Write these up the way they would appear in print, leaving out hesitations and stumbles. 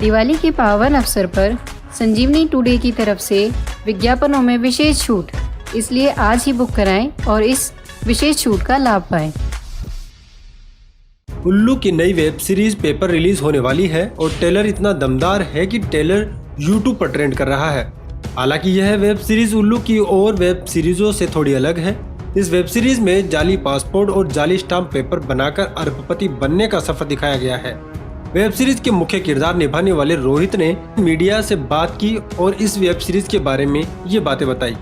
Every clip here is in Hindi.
दिवाली के पावन अवसर पर संजीवनी टुडे की तरफ से विज्ञापनों में विशेष छूट, इसलिए आज ही बुक कराएं और इस विशेष छूट का लाभ पाएं। उल्लू की नई वेब सीरीज पेपर रिलीज होने वाली है और ट्रेलर इतना दमदार है कि ट्रेलर YouTube पर ट्रेंड कर रहा है। हालांकि यह वेब सीरीज उल्लू की और वेब सीरीजों से थोड़ी अलग है। इस वेब सीरीज में जाली पासपोर्ट और जाली स्टाम्प पेपर बनाकर अरबपति बनने का सफर दिखाया गया है। वेब सीरीज के मुख्य किरदार निभाने वाले रोहित ने मीडिया से बात की और इस वेब सीरीज के बारे में ये बातें बताई।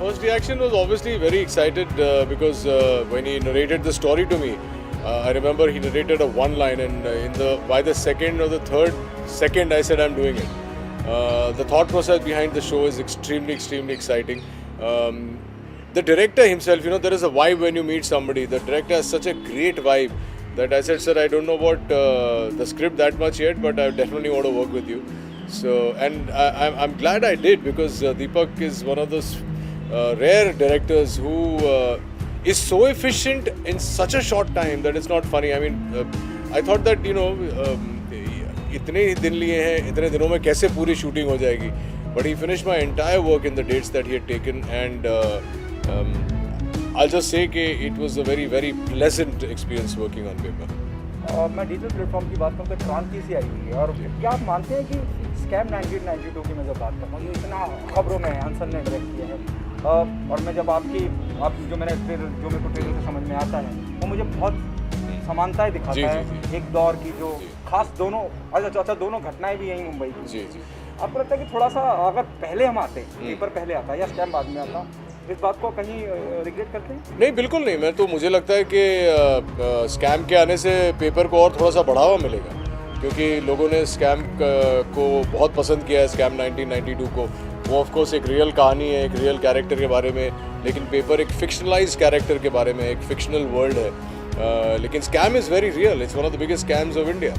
First reaction was obviously very excited because when he narrated the story to me, I remember he narrated a one line, and by the second or the third second I said I'm doing it. The thought process behind the show is extremely exciting. The director himself, there is a vibe when you meet somebody. The director has such a great vibe that I said, sir, I don't know about the script that much yet, but I definitely want to work with you. So, and I'm glad I did, because Deepak is one of those rare directors who is so efficient in such a short time that it's not funny. I mean, I thought that इतने ही दिन लिए हैं, इतने दिनों में कैसे पूरी शूटिंग हो जाएगी, but he finished my entire work in the dates that he had taken, and I'll just say कि it was a very pleasant experience working on paper. मैं डिजिटल प्लेटफॉर्म की बात करूँ तो क्रांति सी आई हुई है, और क्या आप मानते हैं कि स्कैम 1992 की मैं जब बात करता हूँ, ये इतना खबरों में हंसन ने डायरेक्ट किया है, और मैं जब आपकी जो मेरे को ट्रेलर से समझ में आता है, वो मुझे बहुत समानताएं दिखाता है एक दौर की, जो खास दोनों दोनों घटनाएं भी यहीं मुंबई की। आपको लगता है कि थोड़ा सा अगर पहले हम आते, पेपर पहले आता या स्कैम बाद में आता, इस बात को कहीं रिग्रेट करते हैं? नहीं, बिल्कुल नहीं। मुझे लगता है कि स्कैम के आने से पेपर को और थोड़ा सा बढ़ावा मिलेगा, क्योंकि लोगों ने स्कैम को बहुत पसंद किया है, स्कैम 1992 को। वो ऑफ कोर्स एक रियल कहानी है, एक रियल कैरेक्टर के बारे में, लेकिन पेपर एक फिक्शनलाइज कैरेक्टर के बारे में, एक फिक्शनल वर्ल्ड है। लेकिन scam is very real, it's one of the biggest scams of India.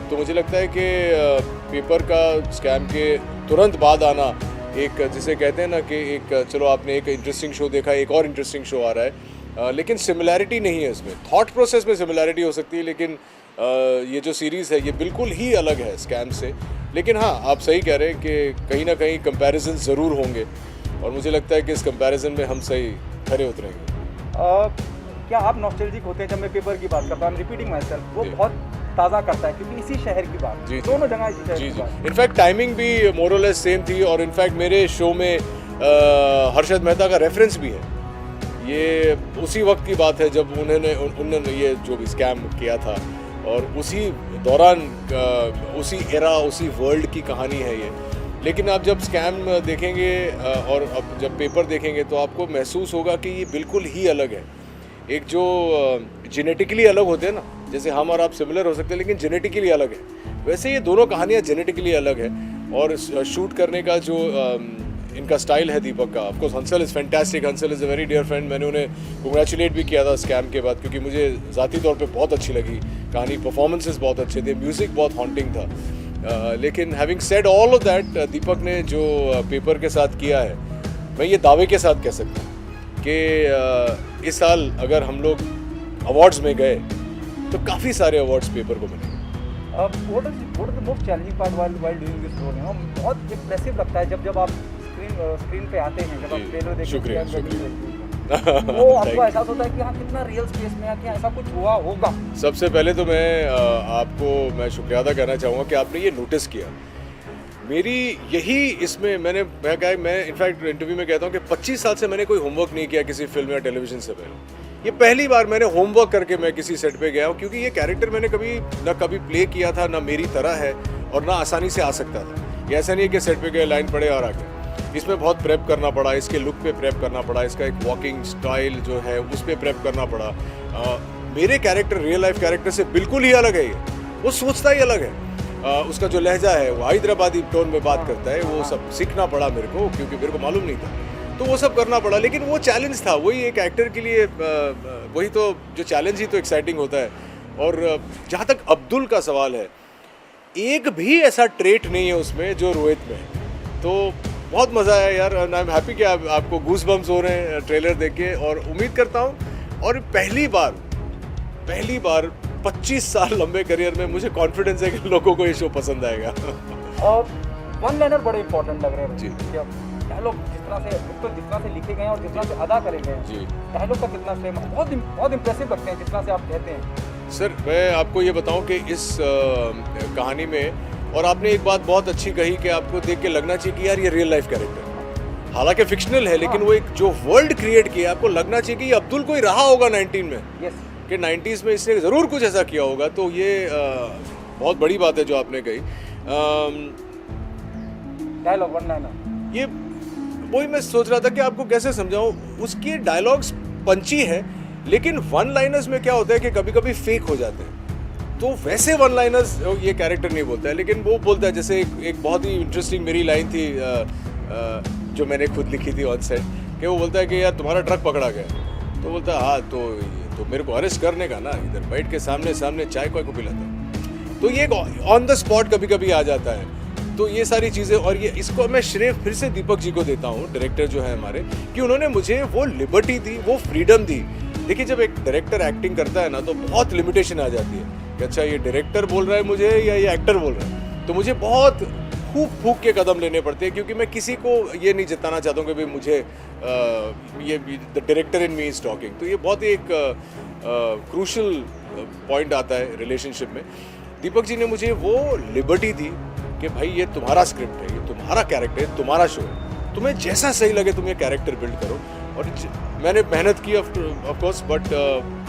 तो मुझे लगता है कि पेपर का स्कैम के तुरंत बाद आना, एक जिसे कहते हैं ना कि एक चलो आपने एक इंटरेस्टिंग शो देखा, एक और इंटरेस्टिंग शो आ रहा है, लेकिन सिमिलैरिटी नहीं है इसमें। थॉट प्रोसेस में सिमिलैरिटी हो सकती है, लेकिन ये जो सीरीज़ है ये बिल्कुल ही अलग है स्कैम से। लेकिन हाँ, आप सही कह रहे हैं कि कहीं ना कहीं कंपैरिजन ज़रूर होंगे, और मुझे लगता है कि इस कंपैरिजन में हम सही खरे उतरेंगे। क्या आप नॉस्टैल्जिक होते हैं? जब मैं पेपर की बात करता हूँ, रिपीटिंग माई सेल्फ, वो बहुत ताज़ा करता है, क्योंकि इसी शहर की बात, दोनों जगह इसी शहर की बात। इनफैक्ट टाइमिंग भी मोर और लेस सेम थी, और इनफैक्ट मेरे शो में हर्षद मेहता का रेफरेंस भी है। ये उसी वक्त की बात है जब उन्होंने ये जो भी स्कैम किया था, और उसी दौरान उसी एरा, उसी वर्ल्ड की कहानी है ये। लेकिन आप जब स्कैम देखेंगे और अब जब पेपर देखेंगे, तो आपको महसूस होगा कि ये बिल्कुल ही अलग है। एक जो जेनेटिकली अलग होते हैं ना, जैसे हम और आप सिमिलर हो सकते हैं, लेकिन जेनेटिकली अलग है, वैसे ये दोनों कहानियाँ जेनेटिकली अलग है। और शूट करने का जो इनका स्टाइल है दीपक का, of course Hansal is fantastic, Hansal is a very dear friend. मैंने उन्हें कंग्रेचुलेट भी किया था स्कैम के बाद, क्योंकि मुझे ज़ाती तौर पे बहुत अच्छी लगी कहानी, परफॉर्मेंसेस बहुत अच्छे थे, म्यूज़िक बहुत हॉन्टिंग था। लेकिन having said all of that, Deepak ने जो पेपर के साथ किया है, मैं ये दावे के साथ कह सकता हूँ कि इस साल अगर हम लोग अवार्ड्स में गए तो काफ़ी सारे अवार्ड्स पेपर को मिले। What is the most challenging part while doing this role? बहुत इम्प्रेसिव लगता है जब आप स्क्रीन पे आते हैं, जब आप ट्रेलर देखते हैं, शुक्रिया। वो आपको एहसास होता है कि हाँ, कितना रियल स्पेस में आके ऐसा कुछ हुआ होगा। सबसे पहले तो मैं शुक्रिया अदा करना चाहूँगा कि आपने ये नोटिस किया। मेरी यही इसमें मैं इनफैक्ट इंटरव्यू में कहता हूँ कि 25 साल से मैंने कोई होमवर्क नहीं किया किसी फिल्म या टेलीविज़न से पहले। ये पहली बार मैंने होमवर्क करके मैं किसी सेट पे गया हूँ, क्योंकि ये कैरेक्टर मैंने कभी प्ले किया था, ना मेरी तरह है, और ना आसानी से आ सकता था। ये ऐसा नहीं है कि सेट पे गए, लाइन पढ़े और आ गए। इसमें बहुत प्रेप करना पड़ा, इसके लुक पे प्रेप करना पड़ा, इसका एक वॉकिंग स्टाइल जो है उस पर प्रेप करना पड़ा। मेरे कैरेक्टर रियल लाइफ कैरेक्टर से बिल्कुल ही अलग है। ये वो सोचता ही अलग है। उसका जो लहजा है वो हैदराबादी टोन में बात करता है, वो सब सीखना पड़ा मेरे को, क्योंकि मेरे को मालूम नहीं था, तो वो सब करना पड़ा। लेकिन वो चैलेंज था, वही एक एक्टर के लिए वही तो जो चैलेंज ही तो एक्साइटिंग होता है। और जहाँ तक अब्दुल का सवाल है, एक भी ऐसा ट्रेट नहीं है उसमें जो रोहित में है। तो बहुत मज़ा आया यार, आई एम हैप्पी कि आपको गूज बम्स हो रहे हैं ट्रेलर देख के, और उम्मीद करता हूँ। और पहली बार 25 साल लंबे करियर में मुझे कॉन्फिडेंस है कि लोगों को ये शो पसंद आएगा। और वन लाइनर बड़े इंपॉर्टेंट लग रहे हैं जी। डायलॉग जिस तरह से लिखे गए हैं और जिस तरह से अदा करे गए जी। हैं, डायलॉग का कितना श्रेय, बहुत इंप्रेसिव लगते हैं जिस तरह से आप कहते हैं। सर मैं आपको ये बताऊं कि इस कहानी में, और आपने एक बात बहुत अच्छी कही कि आपको देख के लगना चाहिए कि यार ये रियल लाइफ कैरेक्टर, हालांकि फिक्शनल है लेकिन वो एक जो वर्ल्ड क्रिएट किया, आपको लगना चाहिए कि ये अब्दुल कोई रहा होगा 19 में, यस, कि 90s में इसने ज़रूर कुछ ऐसा किया होगा। तो ये बहुत बड़ी बात है जो आपने कही। डायलॉग वन लाइनर, ये वही मैं सोच रहा था कि आपको कैसे समझाऊं, उसके डायलॉग्स पंची है लेकिन वन लाइनर्स में क्या होता है कि कभी कभी फेक हो जाते हैं। तो वैसे वन लाइनर्स ये कैरेक्टर नहीं बोलता है, लेकिन वो बोलता है। जैसे एक बहुत ही इंटरेस्टिंग मेरी लाइन थी जो मैंने खुद लिखी थी ऑन सेट, कि वो बोलता है कि यार तुम्हारा ट्रक पकड़ा गया। तो बोलता है हाँ तो मेरे को अरेस्ट करने का ना, इधर बैठ के सामने सामने चाय को पिलाता है। तो ये ऑन द स्पॉट कभी कभी आ जाता है। तो ये सारी चीज़ें, और ये इसको मैं श्रेय फिर से दीपक जी को देता हूँ, डायरेक्टर जो है हमारे, कि उन्होंने मुझे वो लिबर्टी दी, वो फ्रीडम दी। देखिए जब एक डायरेक्टर एक्टिंग करता है ना तो बहुत लिमिटेशन आ जाती है कि अच्छा ये डायरेक्टर बोल रहा है मुझे या ये एक्टर बोल रहा है। तो मुझे बहुत फूक के कदम लेने पड़ते हैं, क्योंकि मैं किसी को ये नहीं जताना चाहता हूँ कि भाई मुझे ये the director in me is talking. तो ये बहुत ही एक क्रूशल पॉइंट आता है रिलेशनशिप में। दीपक जी ने मुझे वो लिबर्टी दी कि भाई ये तुम्हारा स्क्रिप्ट है, ये तुम्हारा कैरेक्टर है, तुम्हारा शो है, तुम्हें जैसा सही लगे तुम ये कैरेक्टर बिल्ड करो। और मैंने मेहनत की of course, but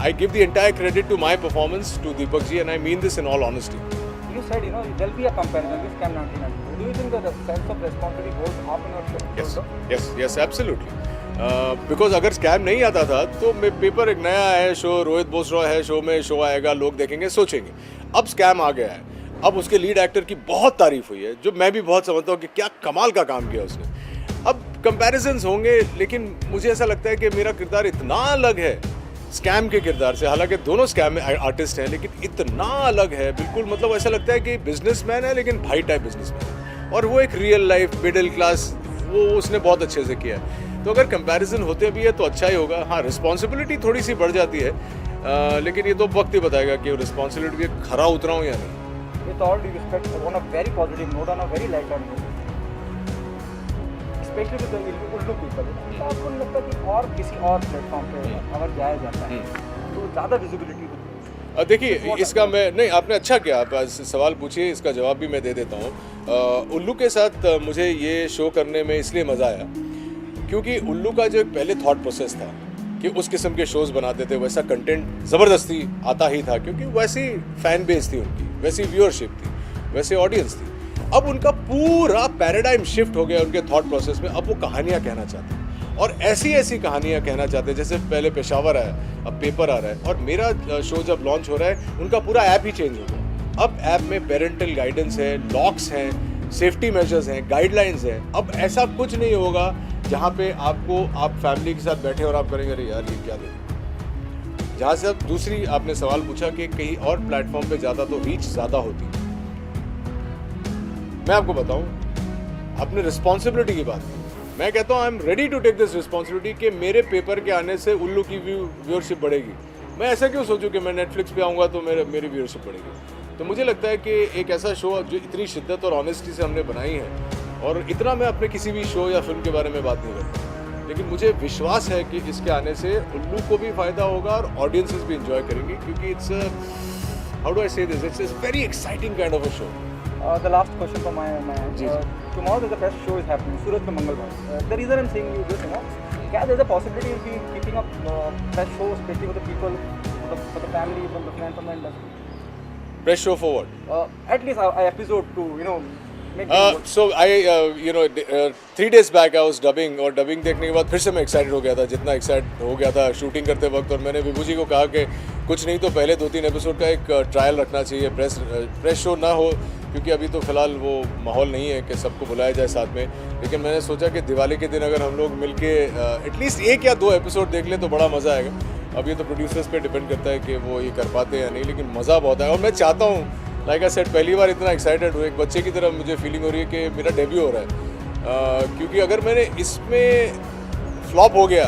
I give the entire credit to my performance to Deepak ji, and I mean this in all honesty. You said, there'll be a comparison with Scam 1992. Do you think that the sense of responsibility goes up in your show? Yes, absolutely. Because अगर स्कैम नहीं आता था तो पेपर एक नया है, शो रोहित बोसरा है, शो में शो आएगा, लोग देखेंगे, सोचेंगे। अब स्कैम आ गया है, अब उसके लीड एक्टर की बहुत तारीफ हुई है, जो मैं भी बहुत समझता हूँ कि क्या कमाल का काम किया उसने। अब कंपैरिजन्स होंगे, लेकिन मुझे ऐसा लगता है कि मेरा किरदार इतना अलग है स्कैम के किरदार से। हालांकि दोनों स्कैम में आर्टिस्ट हैं, लेकिन इतना अलग है बिल्कुल। मतलब ऐसा लगता है कि बिजनेसमैन है लेकिन भाई टाइप बिजनेसमैन, और वो एक रियल लाइफ मिडिल क्लास, वो उसने बहुत अच्छे से किया है। तो अगर कंपैरिजन होते भी है तो अच्छा ही होगा। हाँ, रिस्पॉन्सिबिलिटी थोड़ी सी बढ़ जाती है, लेकिन ये तो वक्त ही बताएगा कि रिस्पॉन्सिबिलिटी पे खरा उतरा हूँ या नहीं। With all due respect, on a very positive note, on a very light note, especially with the Urdu people, तो आपको नहीं लगता कि और किसी और प्लेटफॉर्म पे अगर जाया जाता है तो ज़्यादा विजिबिलिटी होती है? देखिए इसका मैं नहीं, आपने अच्छा किया, आप सवाल पूछिए, इसका जवाब भी मैं दे देता हूँ। उल्लू के साथ मुझे ये शो करने में इसलिए मज़ा आया क्योंकि उल्लू का जो पहले थॉट प्रोसेस था कि उस किस्म के शोज़ बनाते थे, वैसा कंटेंट ज़बरदस्ती आता ही था, क्योंकि वैसी फ़ैन बेस थी उनकी, वैसी व्यूअरशिप थी, वैसे ऑडियंस थी। अब उनका पूरा पैराडाइम शिफ्ट हो गया उनके थॉट प्रोसेस में। अब वो कहानियाँ कहना चाहते हैं, और ऐसी ऐसी कहानियाँ कहना चाहते हैं, जैसे पहले पेशावर आया, अब पेपर आ रहा है, और मेरा शो जब लॉन्च हो रहा है उनका पूरा ऐप ही चेंज हो गया। अब ऐप में पेरेंटल गाइडेंस है, लॉक्स हैं, सेफ्टी मेजर्स हैं, गाइडलाइंस हैं। अब ऐसा कुछ नहीं होगा जहाँ पे आप फैमिली के साथ बैठे और आप करेंगे अरे यार ये क्या देखें। जहाँ से अब दूसरी आपने सवाल पूछा कि कहीं और प्लेटफॉर्म पे ज़्यादा तो रीच ज़्यादा होती। मैं आपको बताऊं, अपने रिस्पॉन्सिबिलिटी की बात, मैं कहता हूं I am ready to take this responsibility कि मेरे पेपर के आने से उल्लू की व्यूअरशिप बढ़ेगी। मैं ऐसा क्यों सोचूं कि मैं नेटफ्लिक्स पे आऊँगा तो मेरी व्यूअरशिप बढ़ेगी। तो मुझे लगता है कि एक ऐसा शो जो इतनी शिद्दत और ऑनेस्टी से हमने बनाई है, और इतना मैं अपने किसी भी शो या फिल्म के बारे में बात नहीं करता, लेकिन मुझे विश्वास है कि इसके आने से उल्लू को भी फ़ायदा होगा और ऑडियंसेस भी इंजॉय करेंगे, क्योंकि इट्स हाउ डू आई से this, it's very exciting kind of a show. The last question from my end. Tomorrow there's a press show is happening, Suraj Pe Mangalwar. The reason I'm saying you this, there's a possibility you'll be keeping up press show, especially for the people, for the family, from the fans, from the industry. Press show for what? At least an episode to, make So I 3 days back I was dubbing, और dubbing देखने के बाद फिर से मैं एक्साइटेड हो गया था, जितना एक्साइटेड हो गया था शूटिंग करते वक्त। और मैंने विभू जी को कहा कि कुछ नहीं तो पहले 2-3 एपिसोड का एक ट्रायल रखना चाहिए, प्रेस शो ना हो, क्योंकि अभी तो फिलहाल वो माहौल नहीं है कि सबको बुलाया जाए साथ में। लेकिन मैंने सोचा कि दिवाली के दिन अगर हम लोग मिलके एटलीस्ट 1 या 2 एपिसोड देख लें तो बड़ा मज़ा आएगा। अब ये तो प्रोड्यूसर्स पे डिपेंड करता है कि वो ये कर पाते हैं या नहीं, लेकिन मज़ा बहुत आया। और मैं चाहता हूँ, लाइक आई सेड, पहली बार इतना एक्साइटेड हूँ, एक बच्चे की तरह मुझे फीलिंग हो रही है कि मेरा डेब्यू हो रहा है। क्योंकि अगर मैंने इसमें फ्लॉप हो गया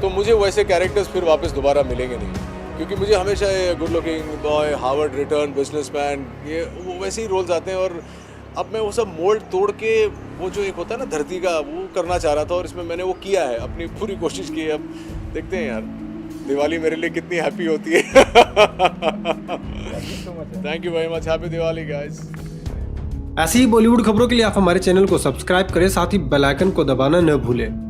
तो मुझे वैसे कैरेक्टर्स फिर वापस दोबारा मिलेंगे नहीं, क्योंकि मुझे हमेशा ये good looking boy, Harvard return businessman, ये वो वैसे ही रोल्स आते हैं। और अब मैं वो सब मोल्ड तोड़ के वो जो एक होता है ना धरती का, वो करना चाह रहा था और इसमें मैंने वो किया है, अपनी पूरी कोशिश की है। अब देखते हैं यार दिवाली मेरे लिए कितनी हैप्पी होती है। Thank you very much, happy Diwali guys. ऐसी ही बॉलीवुड खबरों के लिए आप हमारे चैनल को सब्सक्राइब करें, साथ ही बेल आइकन को दबाना न भूलें।